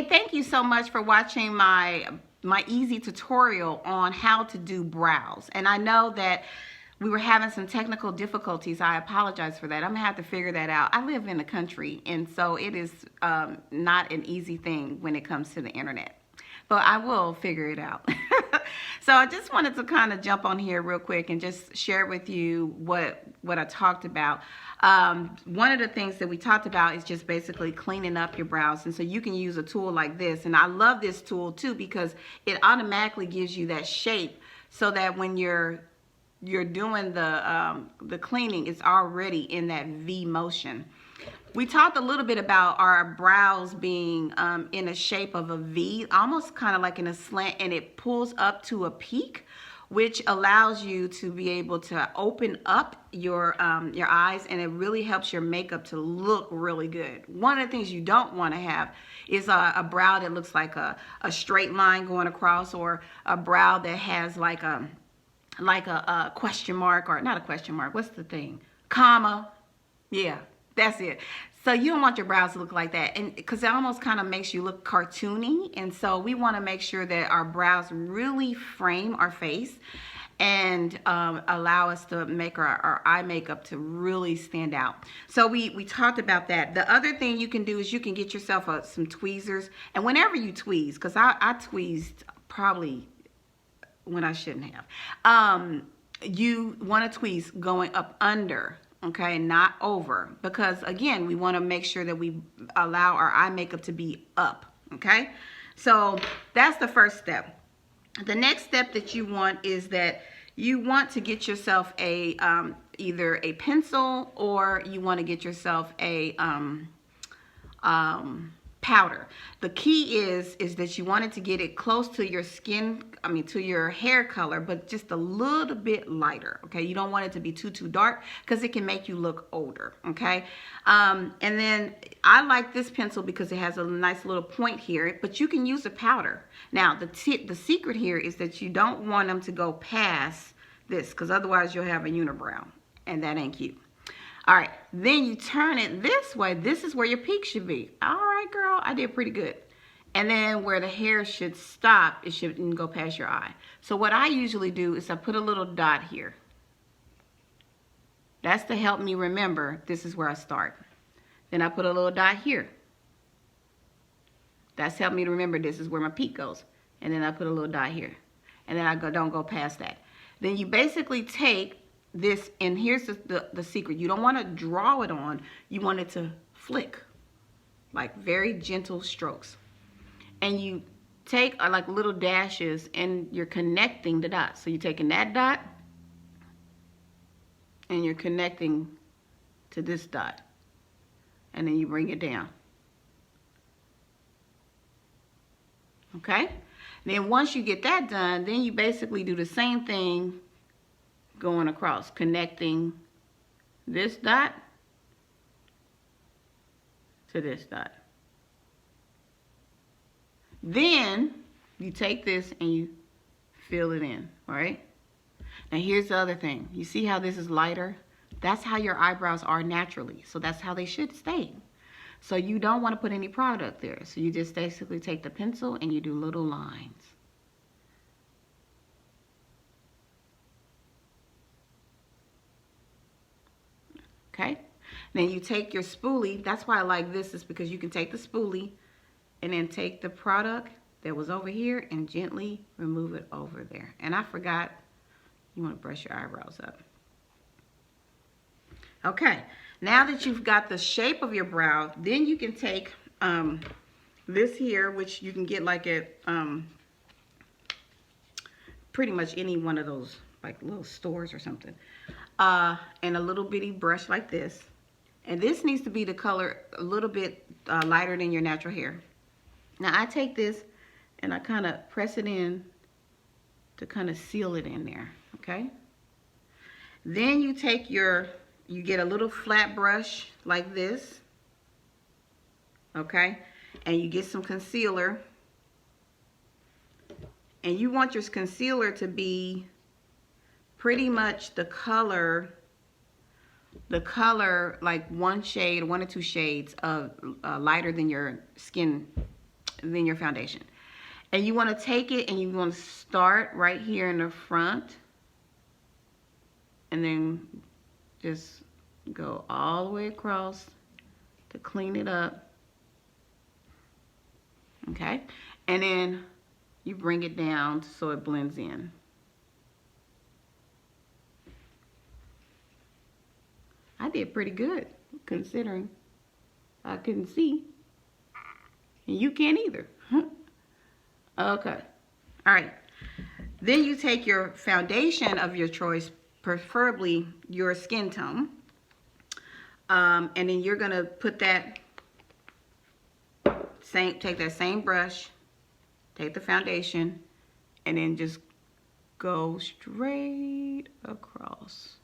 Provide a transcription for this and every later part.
Hey, thank you so much for watching my easy tutorial on how to do brows. And I know that we were having some technical difficulties. I apologize for that. I'm gonna have to figure that out. I live in the country, and so it is not an easy thing when it comes to the internet. But I will figure it out. So I just wanted to kind of jump on here real quick and just share with you what I talked about. One of the things that we talked about is just basically cleaning up your brows. And so you can use a tool like this. And I love this tool too because it automatically gives you that shape so that when you're doing the cleaning, it's already in that V motion. We talked a little bit about our brows being in a shape of a V, almost kind of like in a slant, and it pulls up to a peak, which allows you to be able to open up your eyes, and it really helps your makeup to look really good. One of the things you don't want to have is a brow that looks like a straight line going across, or a brow that has like a question mark, or not a question mark, what's the thing? Comma. Yeah, that's it. So you don't want your brows to look like that, and because it almost kind of makes you look cartoony. And so we want to make sure that our brows really frame our face and allow us to make our eye makeup to really stand out. So we talked about that. The other thing you can do is you can get yourself some tweezers, and whenever you tweeze, because I tweezed probably when I shouldn't have. You want to tweeze going up under, okay, not over, because again, we want to make sure that we allow our eye makeup to be up, okay? So that's the first step. The next step that you want is that you want to get yourself a either a pencil, or you want to get yourself a powder. The key is that you wanted to get it close to your skin, to your hair color, but just a little bit lighter, okay? You don't want it to be too dark because it can make you look older, okay? And then I like this pencil because it has a nice little point here, but you can use a powder. Now, the secret here is that you don't want them to go past this, because otherwise you'll have a unibrow, and that ain't cute. All right, then you turn it this way. This is where your peak should be. All right, girl, I did pretty good. And then where the hair should stop, it shouldn't go past your eye. So what I usually do is I put a little dot here. That's to help me remember this is where I start. Then I put a little dot here. That's helped me to remember this is where my peak goes. And then I put a little dot here. And then don't go past that. Then you basically take this, and here's the secret. You don't want to draw it on. You want it to flick, like very gentle strokes. And you take like little dashes, and you're connecting the dots. So you're taking that dot, and you're connecting to this dot. And then you bring it down. Okay? Then once you get that done, then you basically do the same thing going across, connecting this dot to this dot. Then you take this and you fill it in, all right? Now here's the other thing. You see how this is lighter? That's how your eyebrows are naturally. So that's how they should stay. So you don't want to put any product there. So you just basically take the pencil and you do little lines. Okay, then you take your spoolie. That's why I like this, is because you can take the spoolie and then take the product that was over here and gently remove it over there. And I forgot, you want to brush your eyebrows up. Okay, now that you've got the shape of your brow, then you can take this here, which you can get like at pretty much any one of those like little stores or something. And a little bitty brush like this. And this needs to be the color a little bit lighter than your natural hair. Now I take this and I kind of press it in to kind of seal it in there, okay? Then you take you get a little flat brush like this, okay? And you get some concealer. And you want your concealer to be pretty much the color like one or two shades of lighter than your skin than your foundation. And you want to take it and you want to start right here in the front. And then just go all the way across to clean it up. Okay? And then you bring it down so it blends in. I did pretty good considering I couldn't see. And you can't either. Okay. All right. Then you take your foundation of your choice, preferably your skin tone. And then you're going to put that take that same brush, take the foundation, and then just go straight across.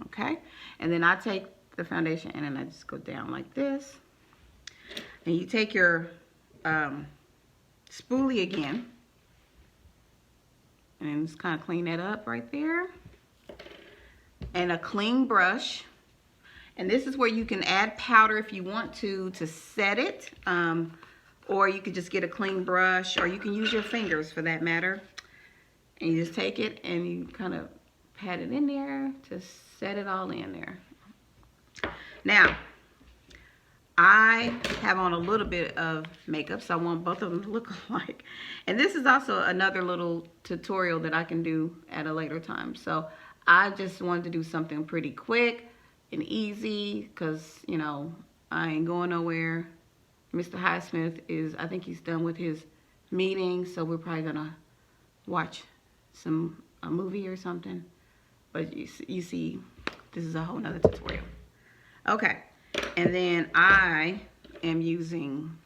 Okay, and then I take the foundation and then I just go down like this. And you take your spoolie again, and then just kind of clean that up right there. And a clean brush. And this is where you can add powder if you want to set it. Or you could just get a clean brush, or you can use your fingers for that matter. And you just take it and you kind of pat it in there to set it all in there. Now, I have on a little bit of makeup, so I want both of them to look alike. And this is also another little tutorial that I can do at a later time. So I just wanted to do something pretty quick and easy because, you know, I ain't going nowhere. Mr. Highsmith is, I think he's done with his meeting, so we're probably gonna watch a movie or something. But you see, this is a whole nother tutorial. Okay, and then I am using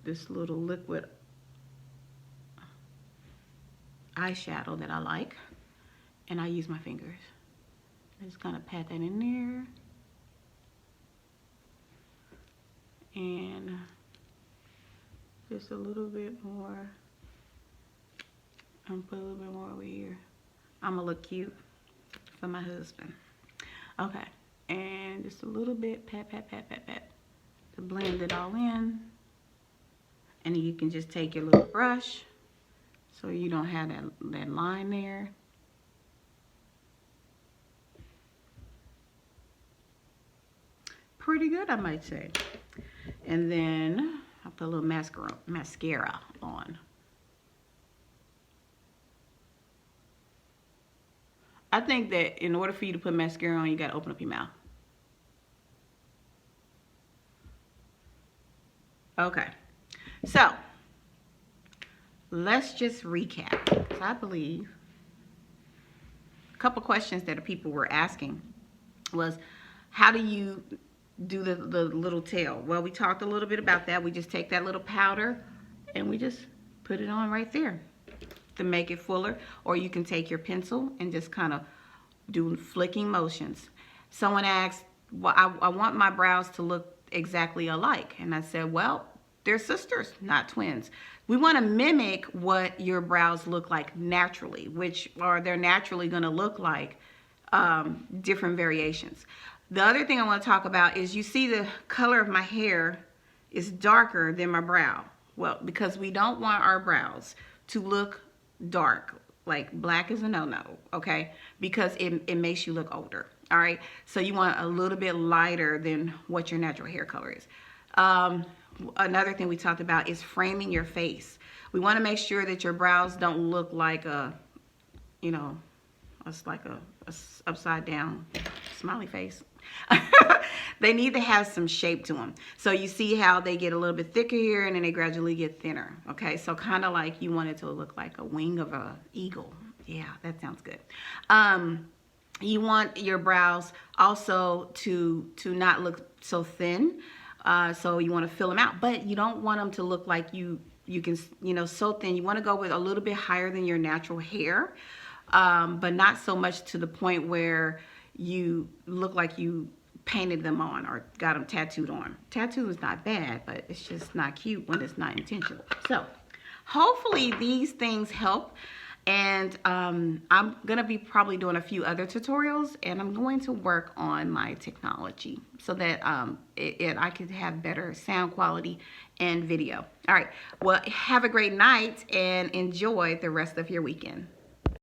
this little liquid eyeshadow that I like, and I use my fingers. I just kind of pat that in there, and just a little bit more. I'm gonna put a little bit more over here. I'm gonna look cute for my husband. Okay, and just a little bit, pat, pat, pat, pat, pat, to blend it all in. And then you can just take your little brush so you don't have that line there. Pretty good, I might say. And then I'll put a little mascara on. I think that in order for you to put mascara on, you gotta open up your mouth. Okay, so let's just recap. So I believe a couple questions that people were asking was, how do you do the little tail? Well, we talked a little bit about that. We just take that little powder and we just put it on right there to make it fuller. Or you can take your pencil and just kind of do flicking motions. Someone asked, well, I want my brows to look exactly alike. And I said, well, they're sisters, not twins. We want to mimic what your brows look like naturally, which are they're naturally going to look like different variations. The other thing I want to talk about is you see the color of my hair is darker than my brow. Well, because we don't want our brows to look dark, like black is a no-no, okay? Because it makes you look older, all right? So you want a little bit lighter than what your natural hair color is. Another thing we talked about is framing your face. We want to make sure that your brows don't look like a, you know, it's like a upside down smiley face. They need to have some shape to them. So you see how they get a little bit thicker here and then they gradually get thinner. Okay, so kind of like you want it to look like a wing of an eagle. Yeah, that sounds good. You want your brows also to not look so thin. So you want to fill them out, but you don't want them to look like you can, you know, so thin. You want to go with a little bit higher than your natural hair, but not so much to the point where you look like you painted them on or got them tattooed on. Tattoo is not bad, but it's just not cute when it's not intentional. So hopefully these things help. And I'm going to be probably doing a few other tutorials, and I'm going to work on my technology so that I could have better sound quality and video. All right. Well, have a great night and enjoy the rest of your weekend.